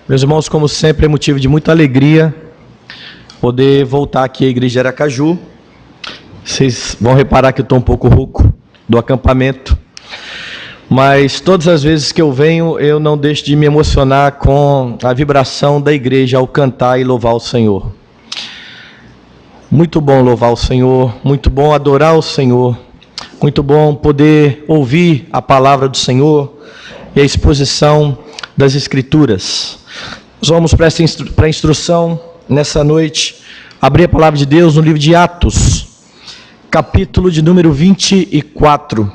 Meus irmãos, como sempre, é motivo de muita alegria poder voltar aqui à Igreja de Aracaju. Vocês vão reparar que eu estou um pouco rouco do acampamento, mas todas as vezes que eu venho, eu não deixo de me emocionar com a vibração da igreja ao cantar e louvar o Senhor. Muito bom louvar o Senhor, muito bom adorar o Senhor, muito bom poder ouvir a palavra do Senhor e a exposição das Escrituras. Nós vamos para a instrução nessa noite, abrir a palavra de Deus no livro de Atos, capítulo de número 24.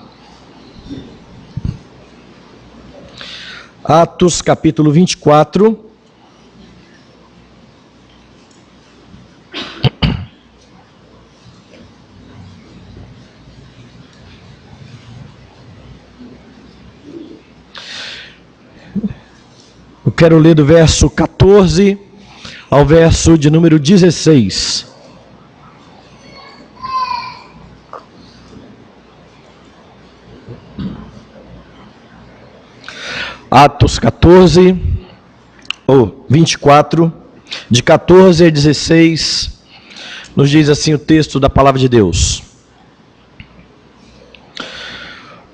Atos, capítulo 24. Eu quero ler do verso 14 ao verso de número 16. Atos 24, de 14 a 16, nos diz assim o texto da palavra de Deus.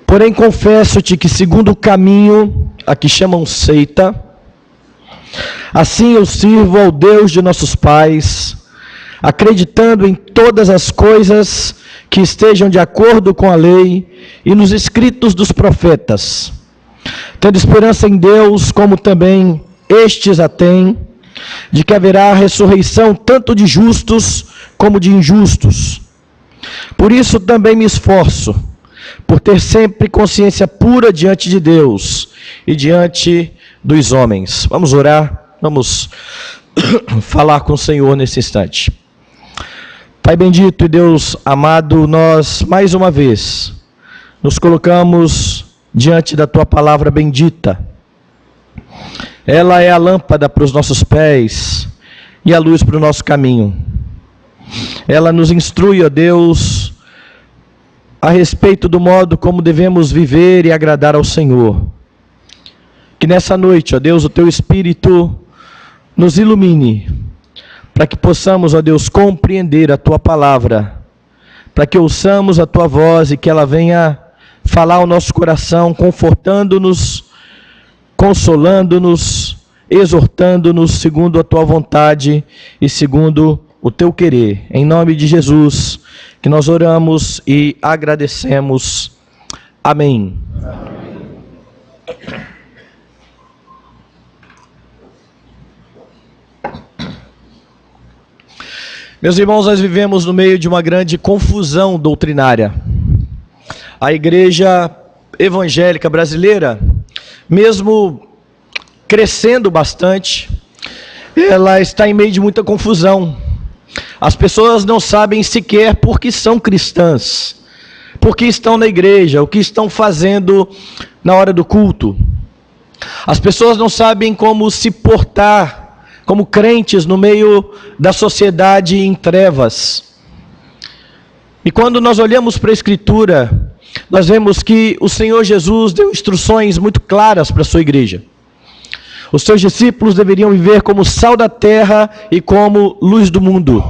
Porém confesso-te que segundo o caminho a que chamam seita, assim eu sirvo ao Deus de nossos pais, acreditando em todas as coisas que estejam de acordo com a lei e nos escritos dos profetas, tendo esperança em Deus, como também estes a têm, de que haverá ressurreição tanto de justos como de injustos. Por isso também me esforço, por ter sempre consciência pura diante de Deus e diante dos homens. Vamos orar, vamos falar com o Senhor nesse instante. Pai bendito e Deus amado, nós mais uma vez nos colocamos diante da Tua palavra bendita. Ela é a lâmpada para os nossos pés e a luz para o nosso caminho. Ela nos instrui, ó Deus, a respeito do modo como devemos viver e agradar ao Senhor. Que nessa noite, ó Deus, o Teu Espírito nos ilumine, para que possamos, ó Deus, compreender a Tua palavra, para que ouçamos a Tua voz e que ela venha falar ao nosso coração, confortando-nos, consolando-nos, exortando-nos segundo a Tua vontade e segundo o Teu querer. Em nome de Jesus, que nós oramos e agradecemos. Amém. Meus irmãos, nós vivemos no meio de uma grande confusão doutrinária. A igreja evangélica brasileira, mesmo crescendo bastante, ela está em meio de muita confusão. As pessoas não sabem sequer por que são cristãs, por que estão na igreja, o que estão fazendo na hora do culto. As pessoas não sabem como se portar como crentes no meio da sociedade em trevas. E quando nós olhamos para a Escritura, nós vemos que o Senhor Jesus deu instruções muito claras para a sua igreja. Os seus discípulos deveriam viver como sal da terra e como luz do mundo.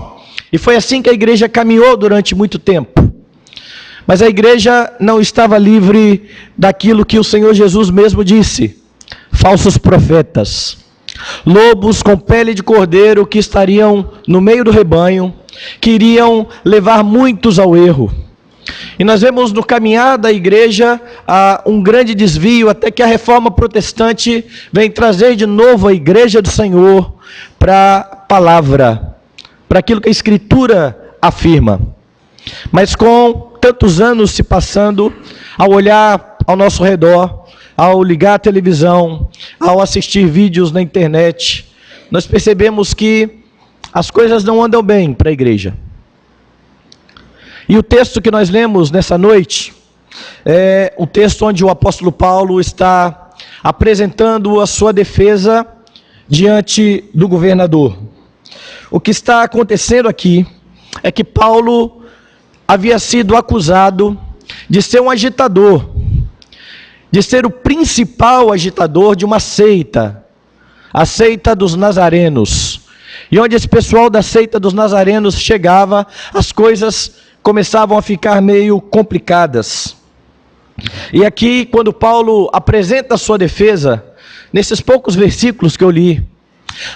E foi assim que a igreja caminhou durante muito tempo. Mas a igreja não estava livre daquilo que o Senhor Jesus mesmo disse: falsos profetas, lobos com pele de cordeiro que estariam no meio do rebanho, que iriam levar muitos ao erro. E nós vemos no caminhar da igreja um grande desvio, até que a reforma protestante vem trazer de novo a igreja do Senhor para a palavra, para aquilo que a Escritura afirma. Mas com tantos anos se passando, ao olhar ao nosso redor, ao ligar a televisão, ao assistir vídeos na internet, nós percebemos que as coisas não andam bem para a igreja. E o texto que nós lemos nessa noite é um texto onde o apóstolo Paulo está apresentando a sua defesa diante do governador. O que está acontecendo aqui é que Paulo havia sido acusado de ser um agitador, de ser o principal agitador de uma seita, a seita dos nazarenos. E onde esse pessoal da seita dos nazarenos chegava, as coisas começavam a ficar meio complicadas. E aqui, quando Paulo apresenta a sua defesa, nesses poucos versículos que eu li,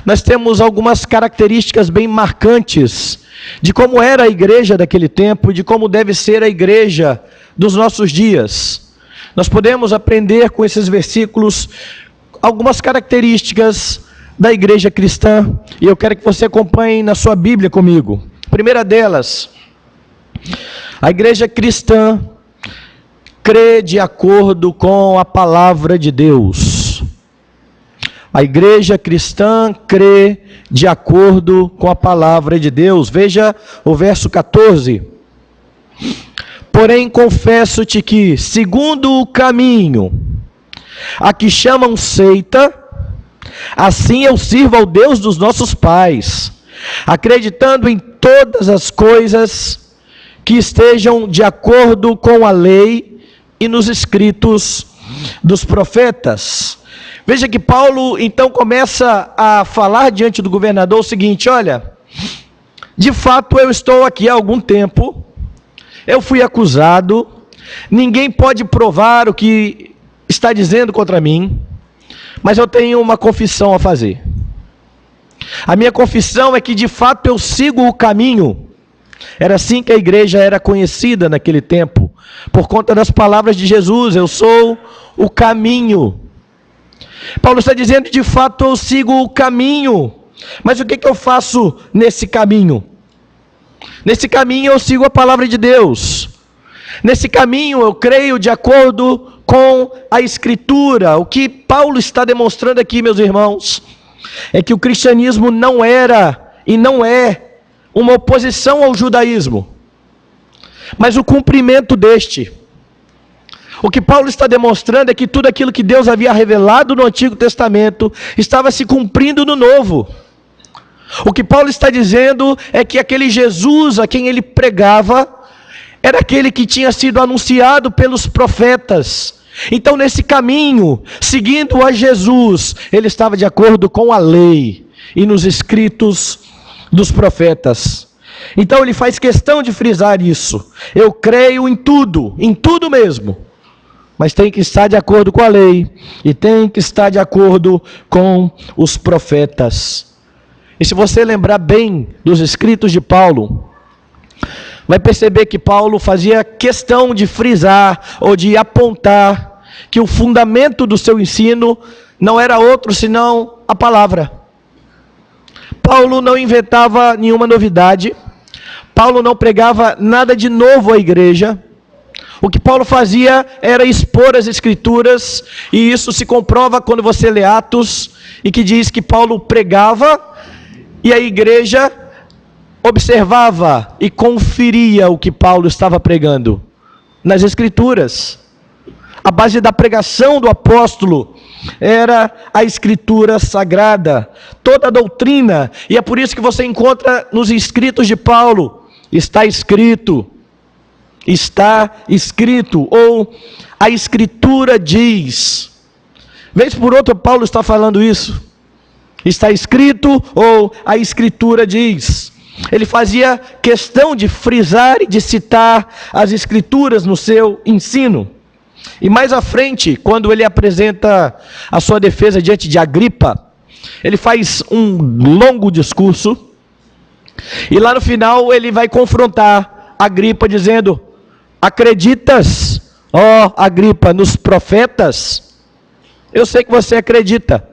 nós temos algumas características bem marcantes de como era a igreja daquele tempo e de como deve ser a igreja dos nossos dias. Nós podemos aprender com esses versículos algumas características da igreja cristã, e eu quero que você acompanhe na sua Bíblia comigo. A primeira delas, a igreja cristã crê de acordo com a palavra de Deus. A igreja cristã crê de acordo com a palavra de Deus. Veja o verso 14. Porém, confesso-te que, segundo o caminho a que chamam seita, assim eu sirvo ao Deus dos nossos pais, acreditando em todas as coisas que estejam de acordo com a lei e nos escritos dos profetas. Veja que Paulo então começa a falar diante do governador o seguinte: olha, de fato eu estou aqui há algum tempo, eu fui acusado, ninguém pode provar o que está dizendo contra mim, mas eu tenho uma confissão a fazer. A minha confissão é que de fato eu sigo o caminho. Era assim que a igreja era conhecida naquele tempo, por conta das palavras de Jesus: eu sou o caminho. Paulo está dizendo, de fato eu sigo o caminho, mas o que eu faço nesse caminho? Nesse caminho eu sigo a palavra de Deus. Nesse caminho eu creio de acordo com a Escritura. O que Paulo está demonstrando aqui, meus irmãos, é que o cristianismo não era e não é uma oposição ao judaísmo, mas o cumprimento deste. O que Paulo está demonstrando é que tudo aquilo que Deus havia revelado no Antigo Testamento estava se cumprindo no Novo. O que Paulo está dizendo é que aquele Jesus a quem ele pregava era aquele que tinha sido anunciado pelos profetas. Então, nesse caminho, seguindo a Jesus, ele estava de acordo com a lei e nos escritos dos profetas. Então, ele faz questão de frisar isso. Eu creio em tudo mesmo, mas tem que estar de acordo com a lei e tem que estar de acordo com os profetas. E se você lembrar bem dos escritos de Paulo, vai perceber que Paulo fazia questão de frisar ou de apontar que o fundamento do seu ensino não era outro senão a palavra. Paulo não inventava nenhuma novidade, Paulo não pregava nada de novo à igreja. O que Paulo fazia era expor as Escrituras, e isso se comprova quando você lê Atos, e que diz que Paulo pregava, e a igreja observava e conferia o que Paulo estava pregando nas Escrituras. A base da pregação do apóstolo era a Escritura Sagrada, toda a doutrina, e é por isso que você encontra nos escritos de Paulo: está escrito, ou a Escritura diz. Vez por outra Paulo está falando isso: está escrito, ou a Escritura diz. Ele fazia questão de frisar e de citar as Escrituras no seu ensino. E mais à frente, quando ele apresenta a sua defesa diante de Agripa, ele faz um longo discurso, e lá no final ele vai confrontar Agripa dizendo: acreditas, ó Agripa, nos profetas? Eu sei que você acredita.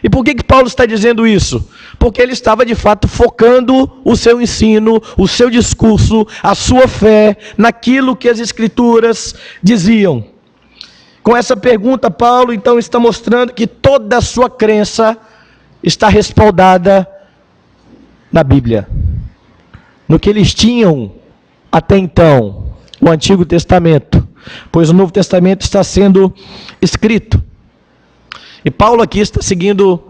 E por que Paulo está dizendo isso? Porque ele estava de fato focando o seu ensino, o seu discurso, a sua fé naquilo que as Escrituras diziam. Com essa pergunta, Paulo então está mostrando que toda a sua crença está respaldada na Bíblia, no que eles tinham até então, o Antigo Testamento, pois o Novo Testamento está sendo escrito. E Paulo aqui está seguindo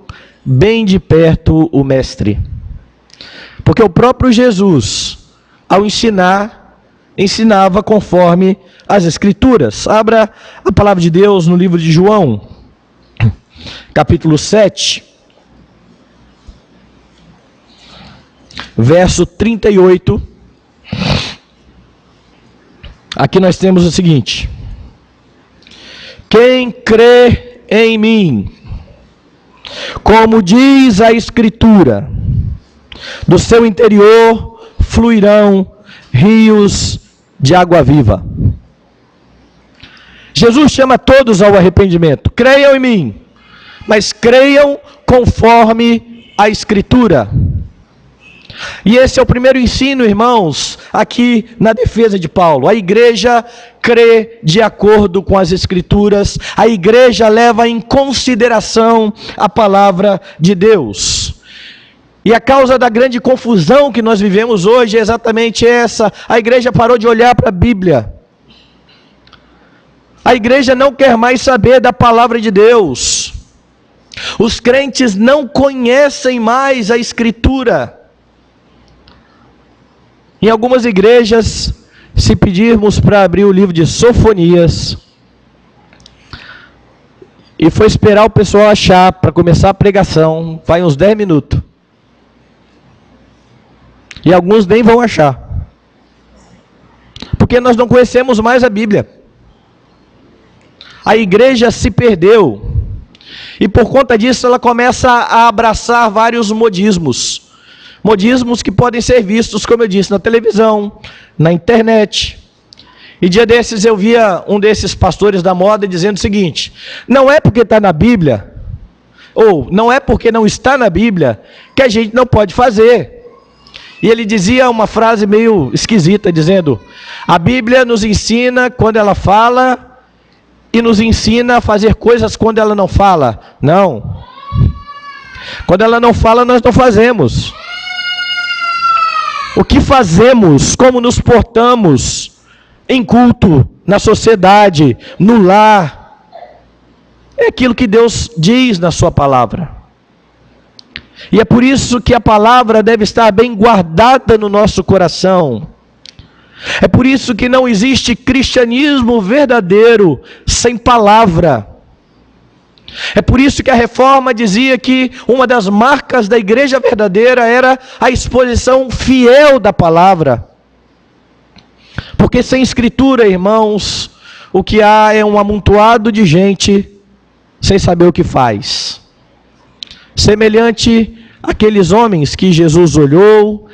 bem de perto o Mestre, porque o próprio Jesus, ao ensinava conforme as Escrituras. Abra a palavra de Deus no livro de João, capítulo 7. verso 38. Aqui nós temos o seguinte: quem crê em mim, como diz a Escritura, do seu interior fluirão rios de água viva. Jesus chama todos ao arrependimento. Creiam em mim, mas creiam conforme a Escritura. E esse é o primeiro ensino, irmãos, aqui na defesa de Paulo. A igreja crê de acordo com as Escrituras. A igreja leva em consideração a palavra de Deus. E a causa da grande confusão que nós vivemos hoje é exatamente essa. A igreja parou de olhar para a Bíblia. A igreja não quer mais saber da palavra de Deus. Os crentes não conhecem mais a Escritura. Em algumas igrejas, se pedirmos para abrir o livro de Sofonias, e for esperar o pessoal achar para começar a pregação, vai uns 10 minutos. E alguns nem vão achar. Porque nós não conhecemos mais a Bíblia. A igreja se perdeu. E por conta disso ela começa a abraçar vários modismos. Modismos que podem ser vistos, como eu disse, na televisão, na internet. E dia desses eu via um desses pastores da moda dizendo o seguinte: não é porque está na Bíblia, ou não é porque não está na Bíblia, que a gente não pode fazer. E ele dizia uma frase meio esquisita, dizendo: a Bíblia nos ensina quando ela fala, e nos ensina a fazer coisas quando ela não fala. Não. Quando ela não fala, nós não fazemos. O que fazemos, como nos portamos em culto, na sociedade, no lar, é aquilo que Deus diz na sua palavra. E é por isso que a palavra deve estar bem guardada no nosso coração. É por isso que não existe cristianismo verdadeiro sem palavra. É por isso que a Reforma dizia que uma das marcas da igreja verdadeira era a exposição fiel da palavra. Porque sem Escritura, irmãos, o que há é um amontoado de gente sem saber o que faz. Semelhante àqueles homens que Jesus olhou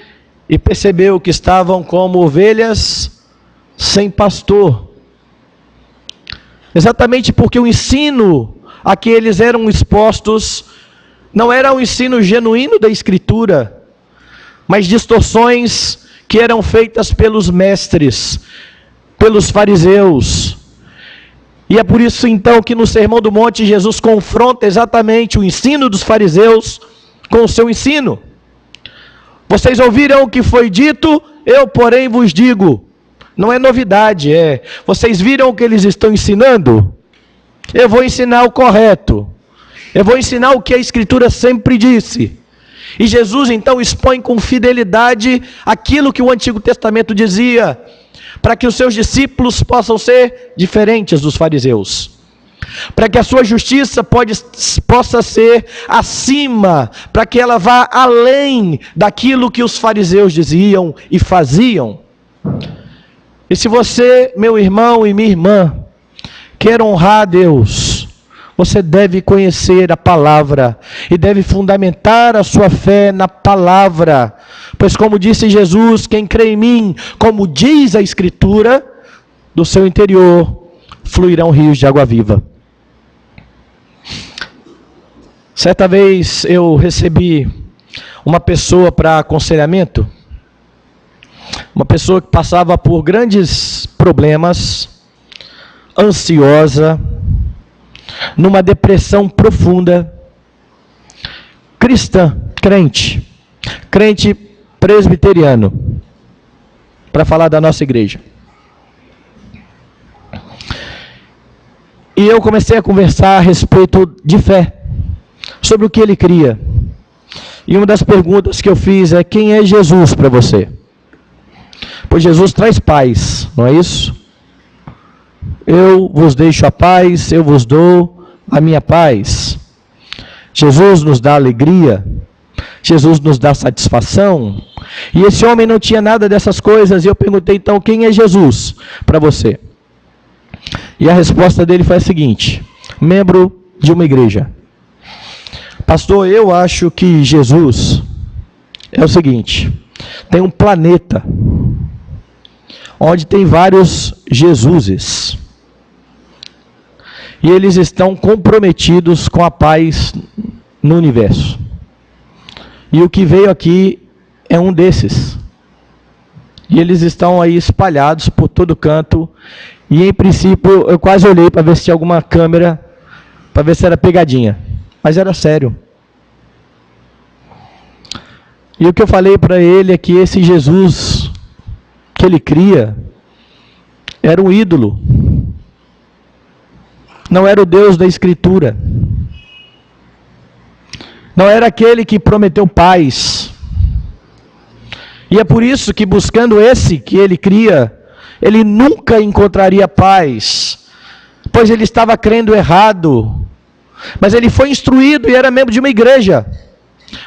e percebeu que estavam como ovelhas sem pastor. Exatamente porque o ensino a que eles eram expostos não era um ensino genuíno da Escritura, mas distorções que eram feitas pelos mestres, pelos fariseus. E é por isso então que no Sermão do Monte Jesus confronta exatamente o ensino dos fariseus com o seu ensino. Vocês ouviram o que foi dito, eu porém vos digo. Não é novidade, vocês viram o que eles estão ensinando? Eu vou ensinar o correto. Eu vou ensinar o que a Escritura sempre disse. E Jesus então expõe com fidelidade aquilo que o Antigo Testamento dizia, para que os seus discípulos possam ser diferentes dos fariseus. Para que a sua justiça possa ser acima, para que ela vá além daquilo que os fariseus diziam e faziam. E se você, meu irmão e minha irmã, quer honrar a Deus, você deve conhecer a palavra e deve fundamentar a sua fé na palavra. Pois como disse Jesus, quem crê em mim, como diz a Escritura, do seu interior fluirão rios de água viva. Certa vez eu recebi uma pessoa para aconselhamento, uma pessoa que passava por grandes problemas, ansiosa, numa depressão profunda, cristã, crente presbiteriano, para falar da nossa igreja. E eu comecei a conversar a respeito de fé, sobre o que ele cria. E uma das perguntas que eu fiz é: quem é Jesus para você? Pois Jesus traz paz, não é isso? Eu vos deixo a paz, eu vos dou a minha paz. Jesus nos dá alegria. Jesus nos dá satisfação. E esse homem não tinha nada dessas coisas. E eu perguntei, então, quem é Jesus para você? E a resposta dele foi a seguinte: membro de uma igreja. Pastor, eu acho que Jesus é o seguinte: tem um planeta onde tem vários Jesuses. E eles estão comprometidos com a paz no universo. E o que veio aqui é um desses. E eles estão aí espalhados por todo canto. E em princípio eu quase olhei para ver se tinha alguma câmera, para ver se era pegadinha. Mas era sério. E o que eu falei para ele é que esse Jesus que ele cria era um ídolo. Não era o Deus da Escritura. Não era aquele que prometeu paz. E é por isso que, buscando esse que ele cria, ele nunca encontraria paz, pois ele estava crendo errado. Mas ele foi instruído e era membro de uma igreja.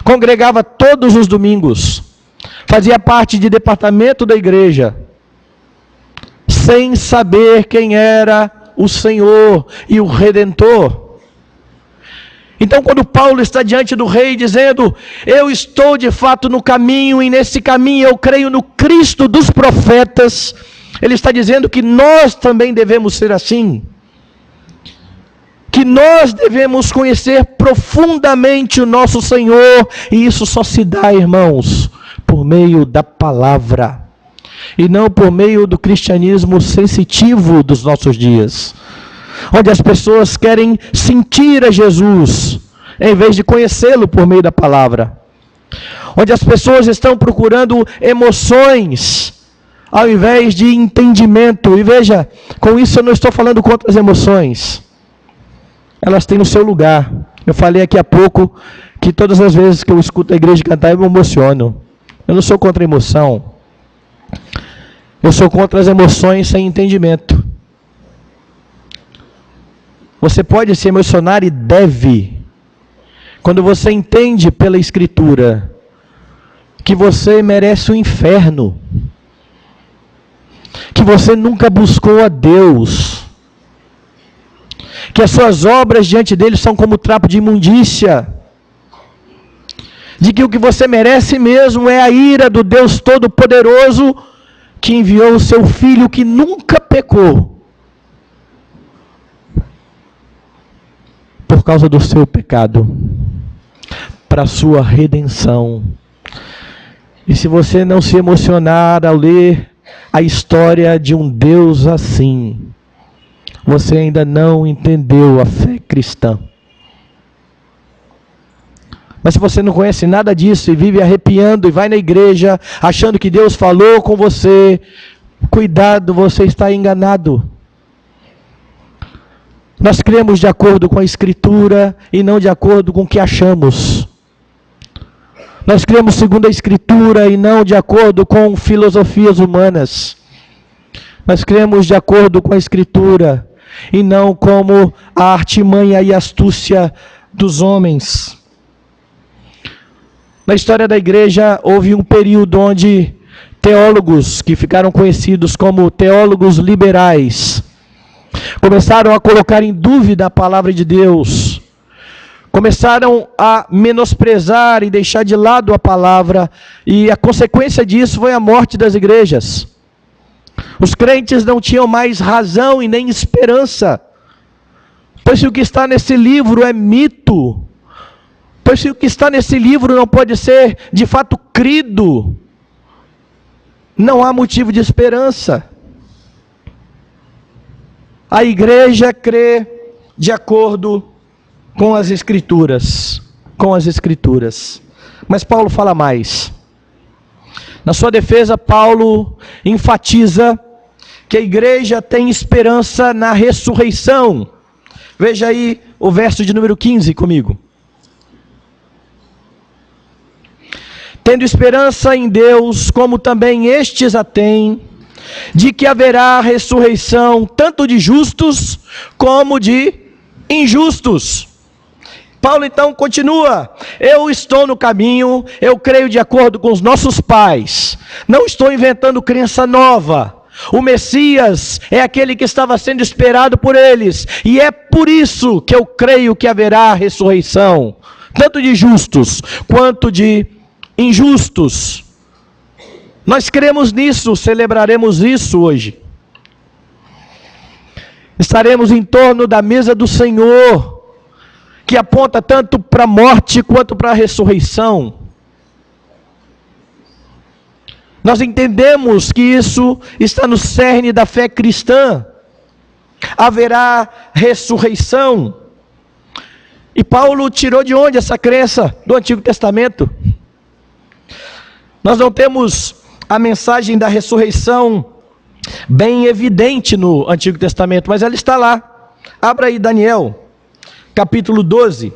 Congregava todos os domingos. Fazia parte de departamento da igreja, sem saber quem era o Senhor e o Redentor. Então, quando Paulo está diante do rei dizendo: eu estou de fato no caminho, e nesse caminho eu creio no Cristo dos profetas, ele está dizendo que nós também devemos ser assim. Que nós devemos conhecer profundamente o nosso Senhor, e isso só se dá, irmãos, por meio da palavra, e não por meio do cristianismo sensitivo dos nossos dias, onde as pessoas querem sentir a Jesus, em vez de conhecê-lo por meio da palavra, onde as pessoas estão procurando emoções, ao invés de entendimento. E veja, com isso eu não estou falando contra as emoções, elas têm o seu lugar. Eu falei aqui há pouco que todas as vezes que eu escuto a igreja cantar eu me emociono. Eu não sou contra a emoção, eu sou contra as emoções sem entendimento. Você pode se emocionar e deve, quando você entende pela Escritura que você merece o inferno, que você nunca buscou a Deus, que as suas obras diante dele são como trapo de imundícia, de que o que você merece mesmo é a ira do Deus Todo-Poderoso, que enviou o seu Filho que nunca pecou, por causa do seu pecado, para a sua redenção. E se você não se emocionar ao ler a história de um Deus assim, você ainda não entendeu a fé cristã. Mas se você não conhece nada disso e vive arrepiando e vai na igreja achando que Deus falou com você, cuidado, você está enganado. Nós cremos de acordo com a Escritura e não de acordo com o que achamos. Nós cremos segundo a Escritura e não de acordo com filosofias humanas. Nós cremos de acordo com a Escritura e não como a artimanha e astúcia dos homens. Na história da igreja houve um período onde teólogos que ficaram conhecidos como teólogos liberais começaram a colocar em dúvida a palavra de Deus, começaram a menosprezar e deixar de lado a palavra, e a consequência disso foi a morte das igrejas. Os crentes não tinham mais razão e nem esperança, pois se o que está nesse livro é mito, pois se o que está nesse livro não pode ser de fato crido, não há motivo de esperança. A igreja crê de acordo com as Escrituras, Mas Paulo fala mais. Na sua defesa, Paulo enfatiza que a igreja tem esperança na ressurreição. Veja aí o verso de número 15 comigo. Tendo esperança em Deus, como também estes a têm, de que haverá ressurreição tanto de justos como de injustos. Paulo então continua: eu estou no caminho, eu creio de acordo com os nossos pais, não estou inventando crença nova. O Messias é aquele que estava sendo esperado por eles, e é por isso que eu creio que haverá ressurreição, tanto de justos quanto de injustos. Nós cremos nisso, celebraremos isso hoje. Estaremos em torno da mesa do Senhor, que aponta tanto para a morte quanto para a ressurreição. Nós entendemos que isso está no cerne da fé cristã. Haverá ressurreição. E Paulo tirou de onde essa crença? Do Antigo Testamento. Nós não temos a mensagem da ressurreição bem evidente no Antigo Testamento, mas ela está lá. Abra aí Daniel, capítulo 12.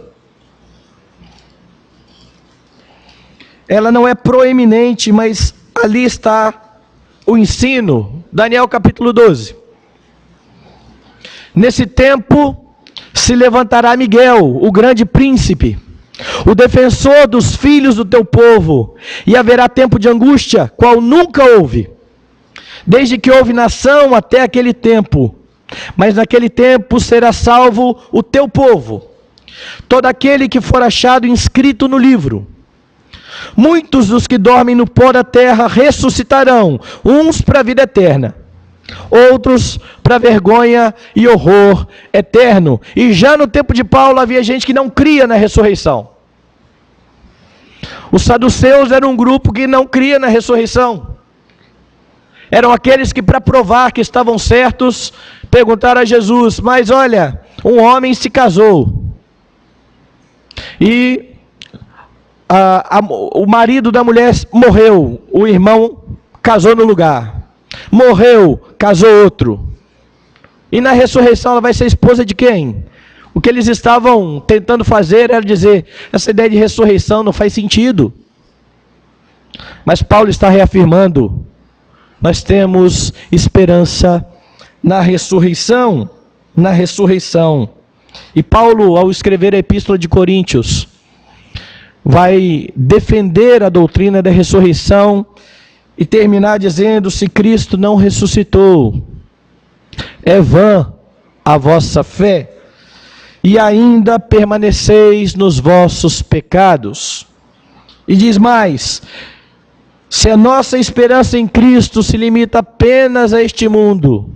Ela não é proeminente, mas ali está o ensino. Daniel capítulo 12. Nesse tempo se levantará Miguel, o grande príncipe, o defensor dos filhos do teu povo, e haverá tempo de angústia, qual nunca houve, desde que houve nação até aquele tempo. Mas naquele tempo será salvo o teu povo, todo aquele que for achado inscrito no livro. Muitos dos que dormem no pó da terra ressuscitarão, uns para a vida eterna, outros para vergonha e horror eterno. E já no tempo de Paulo havia gente que não cria na ressurreição. Os saduceus eram um grupo que não cria na ressurreição. Eram aqueles que, para provar que estavam certos, perguntaram a Jesus: mas olha, um homem se casou e o marido da mulher morreu, o irmão casou no lugar, morreu, casou outro, e na ressurreição ela vai ser esposa de quem? O que eles estavam tentando fazer era dizer: essa ideia de ressurreição não faz sentido. Mas Paulo está reafirmando: nós temos esperança na ressurreição, na ressurreição. E Paulo, ao escrever a Epístola de Coríntios, vai defender a doutrina da ressurreição e terminar dizendo: se Cristo não ressuscitou, é vã a vossa fé, e ainda permaneceis nos vossos pecados. E diz mais: se a nossa esperança em Cristo se limita apenas a este mundo,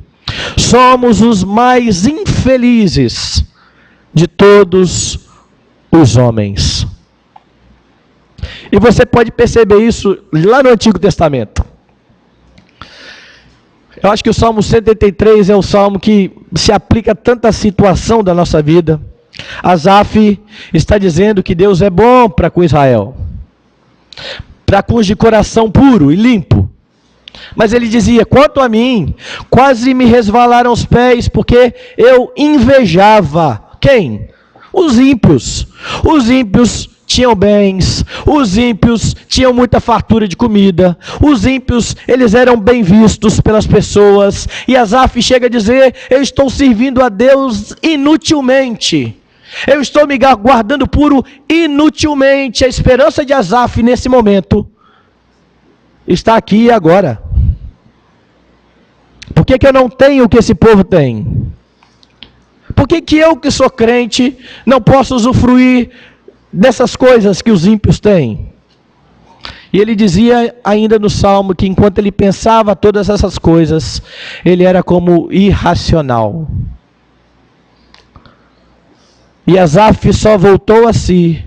somos os mais infelizes de todos os homens. E você pode perceber isso lá no Antigo Testamento. Eu acho que o Salmo 183 é o salmo que se aplica a tanta situação da nossa vida. Asaf está dizendo que Deus é bom para com Israel, para com os de coração puro e limpo. Mas ele dizia: quanto a mim, quase me resvalaram os pés, porque eu invejava. Quem? Os ímpios. Os ímpios tinham bens, os ímpios tinham muita fartura de comida, os ímpios, eles eram bem vistos pelas pessoas, e Asaf chega a dizer: eu estou servindo a Deus inutilmente, eu estou me guardando puro inutilmente. A esperança de Asaf nesse momento está aqui e agora. Por que eu não tenho o que esse povo tem? Por que eu, que sou crente, não posso usufruir dessas coisas que os ímpios têm? E ele dizia ainda no Salmo que enquanto ele pensava todas essas coisas, ele era como irracional. E Asaf só voltou a si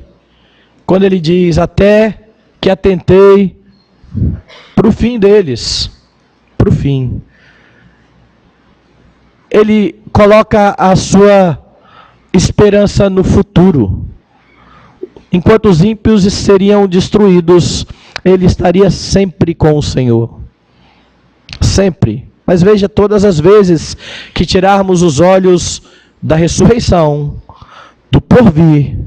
quando ele diz: até que atentei para o fim deles, para o fim. Ele coloca a sua esperança no futuro. Enquanto os ímpios seriam destruídos, ele estaria sempre com o Senhor. Sempre. Mas veja, todas as vezes que tirarmos os olhos da ressurreição, do porvir,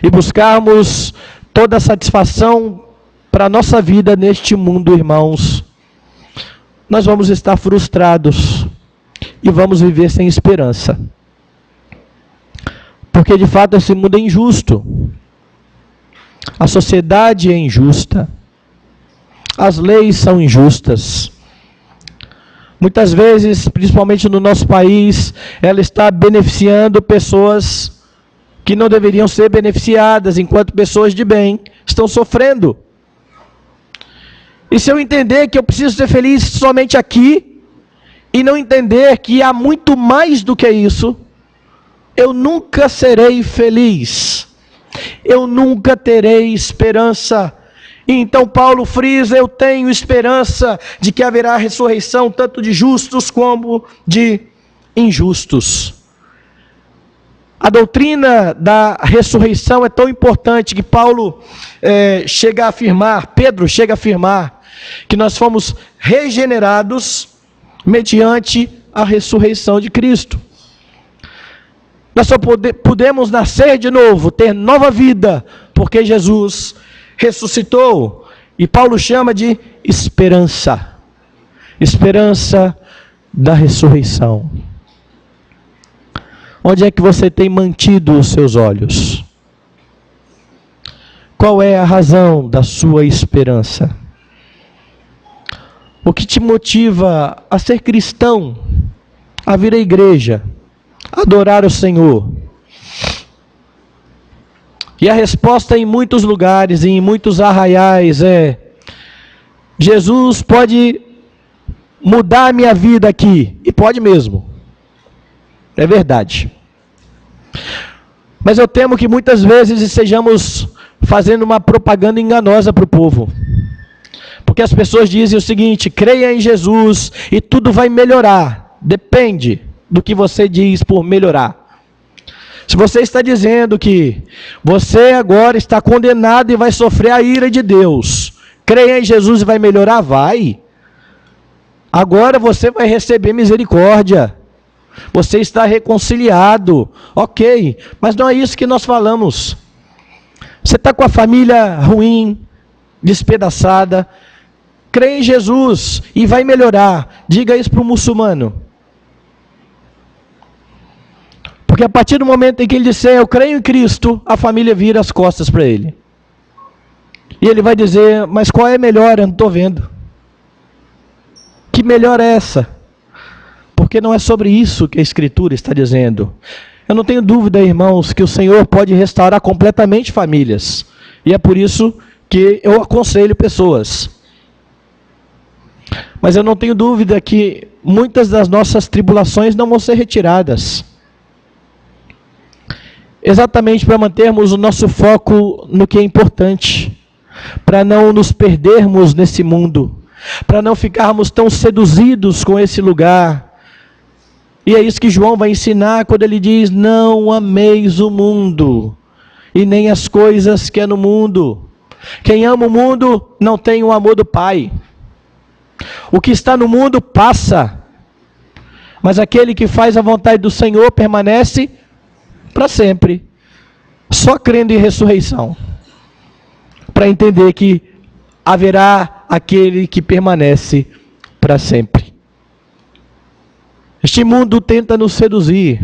e buscarmos toda a satisfação para a nossa vida neste mundo, irmãos, nós vamos estar frustrados e vamos viver sem esperança. Porque de fato esse mundo é injusto. A sociedade é injusta. As leis são injustas. Muitas vezes, principalmente no nosso país, ela está beneficiando pessoas que não deveriam ser beneficiadas, enquanto pessoas de bem estão sofrendo. E se eu entender que eu preciso ser feliz somente aqui, e não entender que há muito mais do que isso, eu nunca serei feliz. Eu nunca terei esperança. E então Paulo frisa: eu tenho esperança de que haverá ressurreição tanto de justos como de injustos. A doutrina da ressurreição é tão importante que Paulo chega a afirmar, Pedro chega a afirmar, que nós fomos regenerados mediante a ressurreição de Cristo. Nós só podemos nascer de novo, ter nova vida, porque Jesus ressuscitou. E Paulo chama de esperança. Esperança da ressurreição. Onde é que você tem mantido os seus olhos? Qual é a razão da sua esperança? O que te motiva a ser cristão, a vir à igreja, a adorar o Senhor? E a resposta em muitos lugares, em muitos arraiais é: Jesus pode mudar a minha vida aqui. E pode mesmo. É verdade. Mas eu temo que muitas vezes estejamos fazendo uma propaganda enganosa para o povo. Porque as pessoas dizem o seguinte: creia em Jesus e tudo vai melhorar. Depende do que você diz por melhorar. Se você está dizendo que você agora está condenado e vai sofrer a ira de Deus, creia em Jesus e vai melhorar, vai. Agora você vai receber misericórdia. Você está reconciliado. Ok, mas não é isso que nós falamos. Você está com a família ruim, despedaçada, crê em Jesus e vai melhorar. Diga isso para o muçulmano. Porque a partir do momento em que ele disser eu creio em Cristo, a família vira as costas para ele. E ele vai dizer: mas qual é melhor? Eu não estou vendo. Que melhor é essa? Porque não é sobre isso que a Escritura está dizendo. Eu não tenho dúvida, irmãos, que o Senhor pode restaurar completamente famílias. E é por isso que eu aconselho pessoas. Mas eu não tenho dúvida que muitas das nossas tribulações não vão ser retiradas. Exatamente para mantermos o nosso foco no que é importante, para não nos perdermos nesse mundo, para não ficarmos tão seduzidos com esse lugar. E é isso que João vai ensinar quando ele diz: não ameis o mundo, e nem as coisas que é no mundo. Quem ama o mundo não tem o amor do Pai. O que está no mundo passa, mas aquele que faz a vontade do Senhor permanece para sempre. Só crendo em ressurreição, para entender que haverá aquele que permanece para sempre. Este mundo tenta nos seduzir,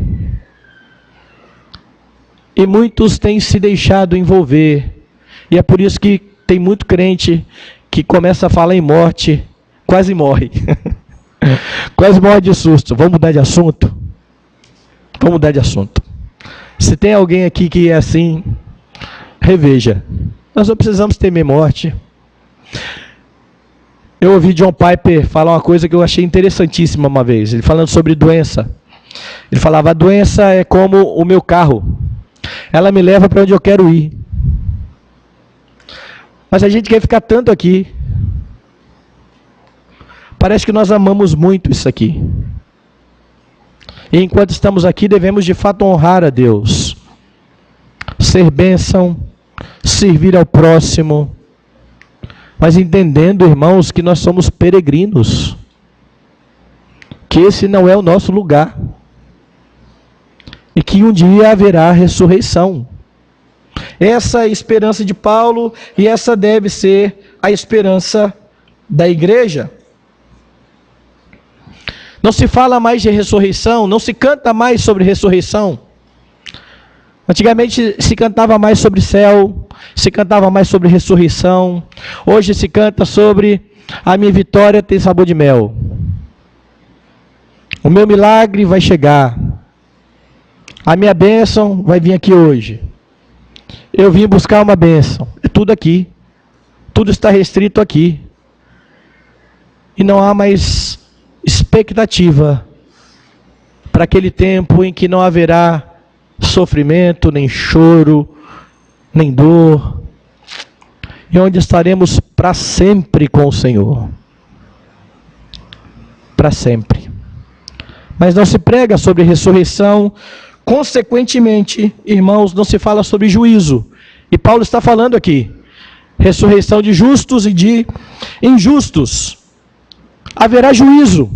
e muitos têm se deixado envolver, e é por isso que tem muito crente que começa a falar em morte, quase morre. Quase morre de susto. Vamos mudar de assunto? Vamos mudar de assunto. Se tem alguém aqui que é assim, reveja. Nós não precisamos temer morte. Eu ouvi John Piper falar uma coisa que eu achei interessantíssima uma vez. Ele falando sobre doença. Ele falava: a doença é como o meu carro. Ela me leva para onde eu quero ir. Mas a gente quer ficar tanto aqui. Parece que nós amamos muito isso aqui. E enquanto estamos aqui, devemos de fato honrar a Deus, ser bênção, servir ao próximo, mas entendendo, irmãos, que nós somos peregrinos, que esse não é o nosso lugar, e que um dia haverá ressurreição. Essa é a esperança de Paulo, e essa deve ser a esperança da igreja. Não se fala mais de ressurreição, não se canta mais sobre ressurreição. Antigamente se cantava mais sobre céu, se cantava mais sobre ressurreição. Hoje se canta sobre a minha vitória tem sabor de mel. O meu milagre vai chegar. A minha bênção vai vir aqui hoje. Eu vim buscar uma bênção. É tudo aqui. Tudo está restrito aqui. E não há mais expectativa para aquele tempo em que não haverá sofrimento, nem choro, nem dor, e onde estaremos para sempre com o Senhor. Para sempre. Mas não se prega sobre ressurreição, consequentemente, irmãos, não se fala sobre juízo. E Paulo está falando aqui, ressurreição de justos e de injustos. Haverá juízo.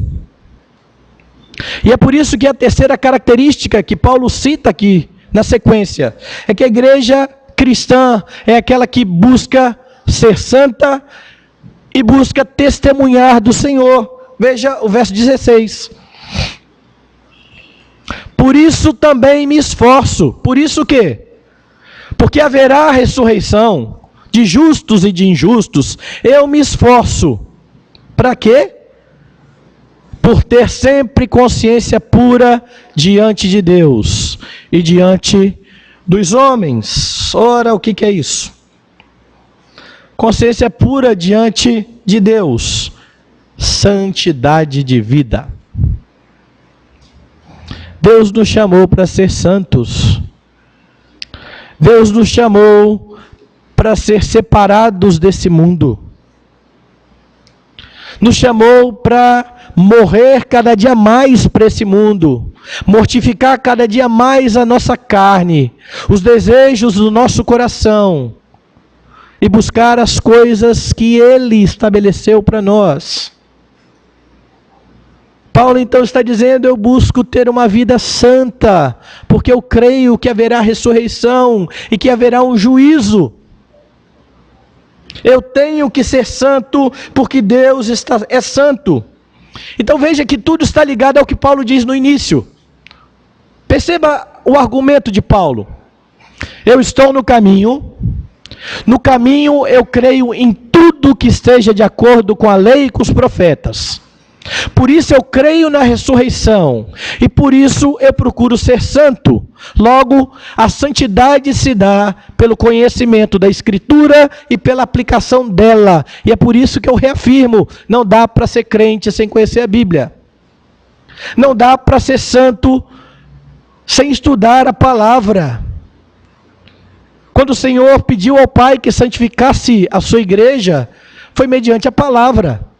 E é por isso que a terceira característica que Paulo cita aqui na sequência é que a igreja cristã é aquela que busca ser santa e busca testemunhar do Senhor. Veja o verso 16. Por isso também me esforço. Por isso o quê? Porque haverá ressurreição de justos e de injustos. Eu me esforço. Para quê? Por ter sempre consciência pura diante de Deus e diante dos homens. Ora, o que é isso? Consciência pura diante de Deus. Santidade de vida. Deus nos chamou para ser santos. Deus nos chamou para ser separados desse mundo. Nos chamou para morrer cada dia mais para esse mundo, mortificar cada dia mais a nossa carne, os desejos do nosso coração, e buscar as coisas que Ele estabeleceu para nós. Paulo então está dizendo, eu busco ter uma vida santa, porque eu creio que haverá ressurreição e que haverá um juízo. Eu tenho que ser santo, porque Deus é santo. Então veja que tudo está ligado ao que Paulo diz no início. Perceba o argumento de Paulo. Eu estou no caminho eu creio em tudo que esteja de acordo com a lei e com os profetas. Por isso eu creio na ressurreição, e por isso eu procuro ser santo. Logo, a santidade se dá pelo conhecimento da Escritura e pela aplicação dela. E é por isso que eu reafirmo, não dá para ser crente sem conhecer a Bíblia. Não dá para ser santo sem estudar a palavra. Quando o Senhor pediu ao Pai que santificasse a sua igreja, foi mediante a palavra.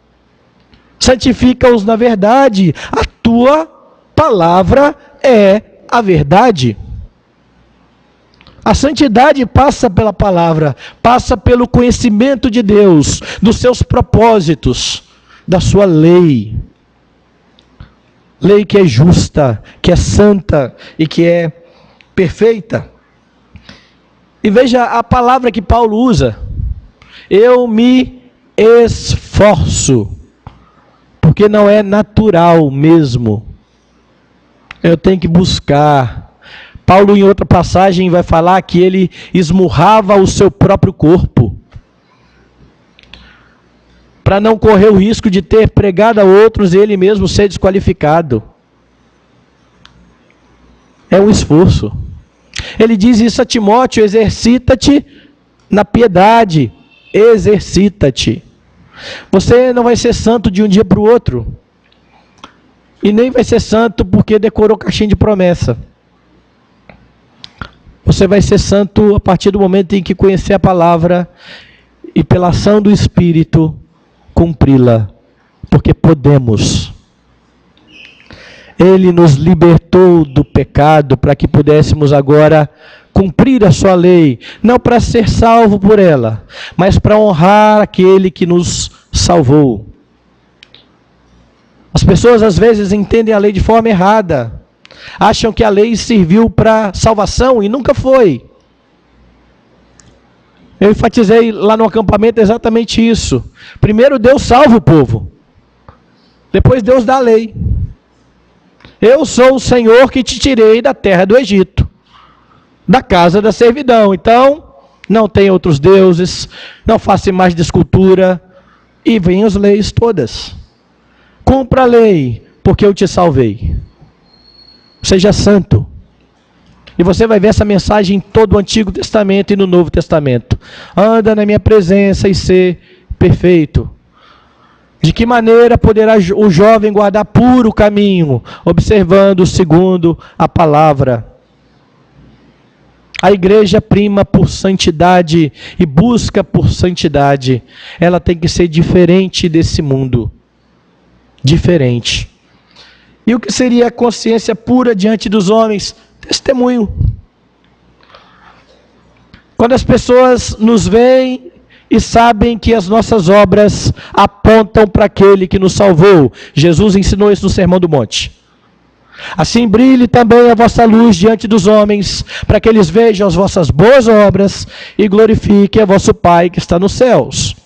Santifica-os na verdade, a tua palavra é a verdade. A santidade passa pela palavra, passa pelo conhecimento de Deus, dos seus propósitos, da sua lei. Lei que é justa, que é santa e que é perfeita. E veja a palavra que Paulo usa. Eu me esforço. Porque não é natural mesmo. Eu tenho que buscar. Paulo, em outra passagem, vai falar que ele esmurrava o seu próprio corpo, para não correr o risco de ter pregado a outros e ele mesmo ser desqualificado. É um esforço. Ele diz isso a Timóteo: exercita-te na piedade, exercita-te. Você não vai ser santo de um dia para o outro. E nem vai ser santo porque decorou caixinha de promessa. Você vai ser santo a partir do momento em que conhecer a palavra e pela ação do Espírito cumpri-la. Porque podemos. Ele nos libertou do pecado para que pudéssemos agora cumprir a sua lei, não para ser salvo por ela, mas para honrar aquele que nos salvou. As pessoas às vezes entendem a lei de forma errada, acham que a lei serviu para salvação e nunca foi. Eu enfatizei lá no acampamento exatamente isso. Primeiro Deus salva o povo, depois Deus dá a lei. Eu sou o Senhor que te tirei da terra do Egito. da casa da servidão. Então, não tem outros deuses, não faça imagem de escultura, e vem as leis todas. Cumpra a lei, porque eu te salvei. Seja santo. E você vai ver essa mensagem em todo o Antigo Testamento e no Novo Testamento. Anda na minha presença e ser perfeito. De que maneira poderá o jovem guardar puro o caminho, observando segundo a palavra? A igreja prima por santidade e busca por santidade. Ela tem que ser diferente desse mundo. Diferente. E o que seria a consciência pura diante dos homens? Testemunho. Quando as pessoas nos veem e sabem que as nossas obras apontam para aquele que nos salvou. Jesus ensinou isso no Sermão do Monte. Assim brilhe também a vossa luz diante dos homens, para que eles vejam as vossas boas obras e glorifiquem a vosso Pai que está nos céus.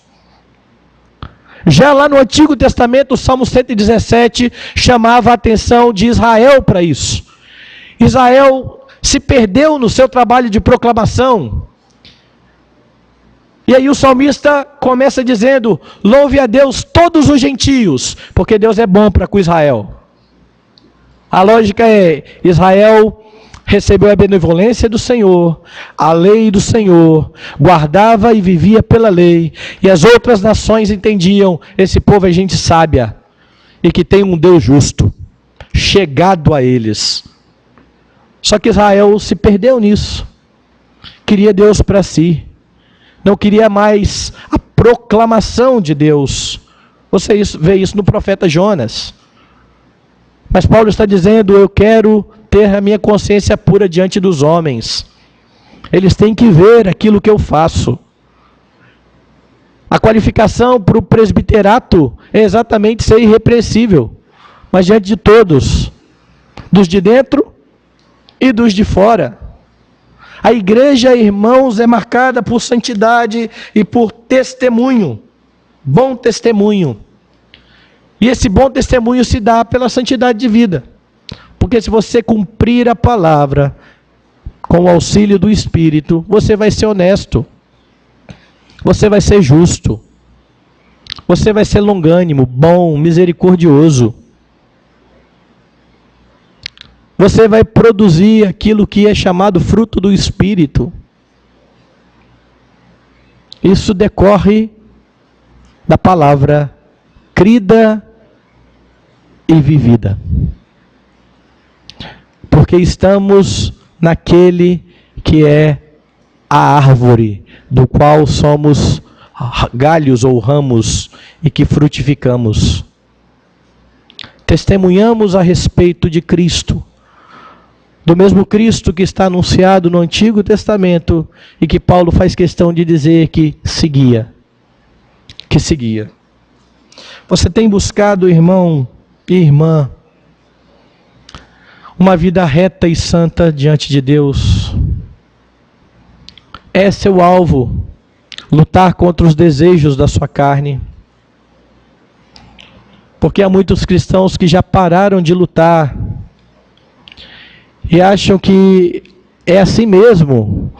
Já lá no Antigo Testamento, o Salmo 117 chamava a atenção de Israel para isso. Israel se perdeu no seu trabalho de proclamação. E aí o salmista começa dizendo: louve a Deus todos os gentios, porque Deus é bom para com Israel. A lógica é: Israel recebeu a benevolência do Senhor, a lei do Senhor, guardava e vivia pela lei, e as outras nações entendiam: esse povo é gente sábia, e que tem um Deus justo, chegado a eles. Só que Israel se perdeu nisso, queria Deus para si, não queria mais a proclamação de Deus. Você vê isso no profeta Jonas. Mas Paulo está dizendo: eu quero ter a minha consciência pura diante dos homens. Eles têm que ver aquilo que eu faço. A qualificação para o presbiterato é exatamente ser irrepreensível, mas diante de todos, dos de dentro e dos de fora. A igreja, irmãos, é marcada por santidade e por testemunho, bom testemunho. E esse bom testemunho se dá pela santidade de vida. Porque se você cumprir a palavra com o auxílio do Espírito, você vai ser honesto. Você vai ser justo. Você vai ser longânimo, bom, misericordioso. Você vai produzir aquilo que é chamado fruto do Espírito. Isso decorre da palavra crida e vivida. Porque estamos naquele que é a árvore, do qual somos galhos ou ramos e que frutificamos. Testemunhamos a respeito de Cristo, do mesmo Cristo que está anunciado no Antigo Testamento e que Paulo faz questão de dizer que seguia. Que seguia. Você tem buscado, irmão e irmã, uma vida reta e santa diante de Deus? Esse é o alvo, lutar contra os desejos da sua carne. Porque há muitos cristãos que já pararam de lutar e acham que é assim mesmo.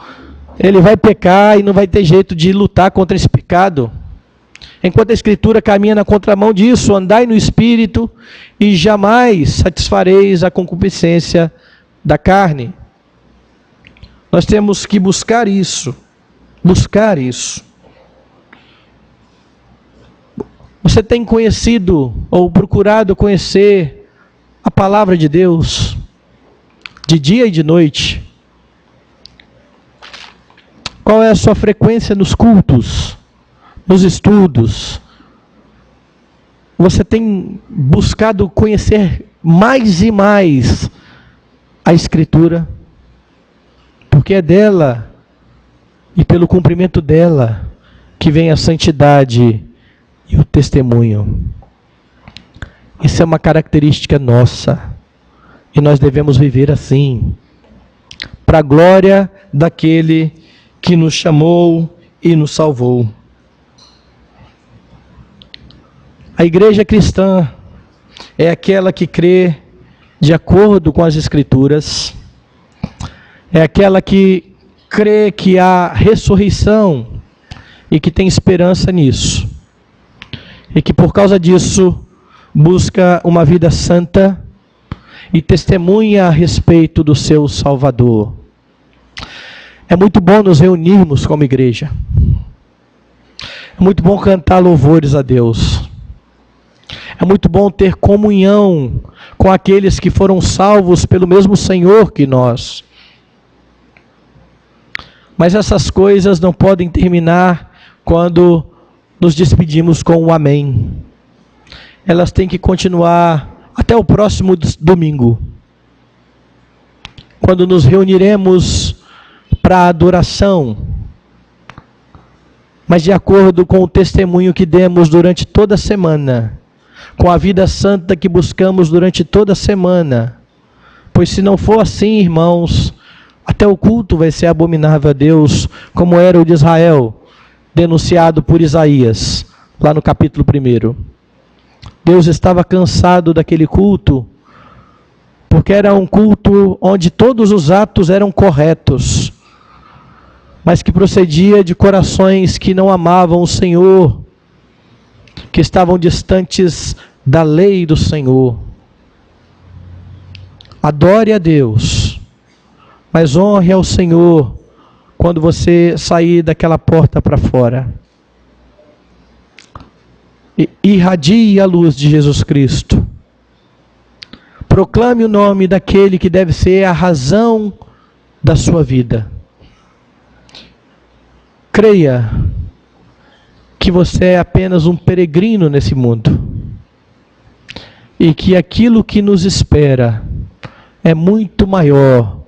Ele vai pecar e não vai ter jeito de lutar contra esse pecado. Enquanto a Escritura caminha na contramão disso: andai no Espírito e jamais satisfareis a concupiscência da carne. Nós temos que buscar isso. Buscar isso. Você tem conhecido ou procurado conhecer a palavra de Deus de dia e de noite? Qual é a sua frequência nos cultos, nos estudos? Você tem buscado conhecer mais e mais a Escritura? Porque é dela e pelo cumprimento dela que vem a santidade e o testemunho. Isso é uma característica nossa. E nós devemos viver assim, para a glória daquele que nos chamou e nos salvou. A igreja cristã é aquela que crê de acordo com as Escrituras, é aquela que crê que há ressurreição e que tem esperança nisso. E que por causa disso busca uma vida santa e testemunha a respeito do seu Salvador. É muito bom nos reunirmos como igreja. É muito bom cantar louvores a Deus. É muito bom ter comunhão com aqueles que foram salvos pelo mesmo Senhor que nós. Mas essas coisas não podem terminar quando nos despedimos com um amém. Elas têm que continuar até o próximo domingo, quando nos reuniremos para a adoração, mas de acordo com o testemunho que demos durante toda a semana, com a vida santa que buscamos durante toda a semana. Pois se não for assim, irmãos, até o culto vai ser abominável a Deus, como era o de Israel, denunciado por Isaías, lá no capítulo 1. Deus estava cansado daquele culto, porque era um culto onde todos os atos eram corretos, mas que procedia de corações que não amavam o Senhor, que estavam distantes da lei do Senhor. Adore a Deus, mas honre ao Senhor quando você sair daquela porta para fora. E irradie a luz de Jesus Cristo. Proclame o nome daquele que deve ser a razão da sua vida. Creia que você é apenas um peregrino nesse mundo e que aquilo que nos espera é muito maior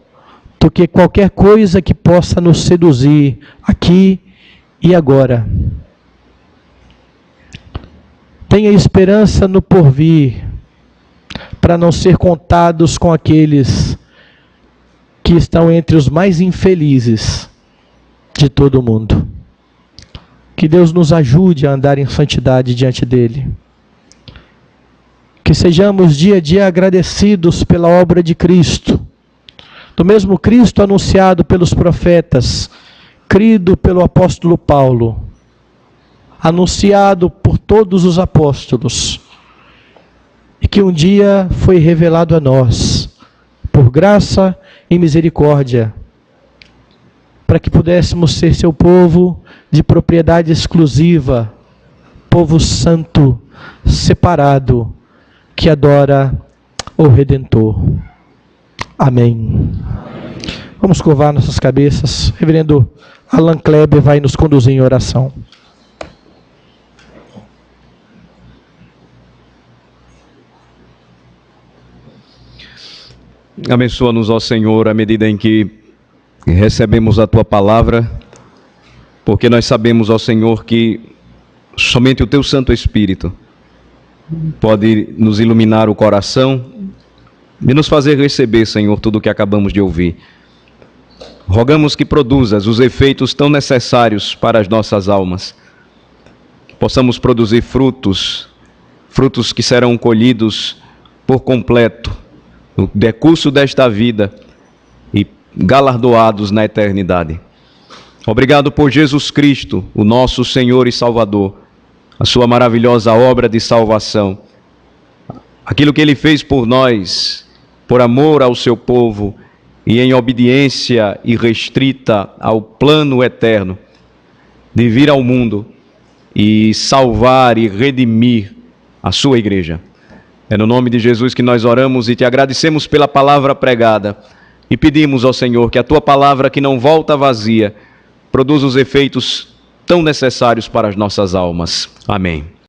do que qualquer coisa que possa nos seduzir aqui e agora. Tenha esperança no porvir, para não ser contados com aqueles que estão entre os mais infelizes de todo o mundo. Que Deus nos ajude a andar em santidade diante dele. Que sejamos dia a dia agradecidos pela obra de Cristo, do mesmo Cristo anunciado pelos profetas, crido pelo apóstolo Paulo, anunciado por todos os apóstolos, e que um dia foi revelado a nós, por graça e misericórdia, para que pudéssemos ser seu povo de propriedade exclusiva, povo santo, separado, que adora o Redentor. Amém. Vamos curvar nossas cabeças. Reverendo Alan Kleber vai nos conduzir em oração. Abençoa-nos, ó Senhor, à medida em que recebemos a Tua palavra, porque nós sabemos, ó Senhor, que somente o Teu Santo Espírito pode nos iluminar o coração e nos fazer receber, Senhor, tudo o que acabamos de ouvir. Rogamos que produzas os efeitos tão necessários para as nossas almas, que possamos produzir frutos que serão colhidos por completo no decurso desta vida e galardoados na eternidade. Obrigado por Jesus Cristo, o nosso Senhor e Salvador, a sua maravilhosa obra de salvação, aquilo que Ele fez por nós, por amor ao seu povo e em obediência irrestrita ao plano eterno de vir ao mundo e salvar e redimir a sua igreja. É no nome de Jesus que nós oramos e te agradecemos pela palavra pregada e pedimos ao Senhor que a tua palavra, que não volta vazia, produza os efeitos tão necessários para as nossas almas. Amém.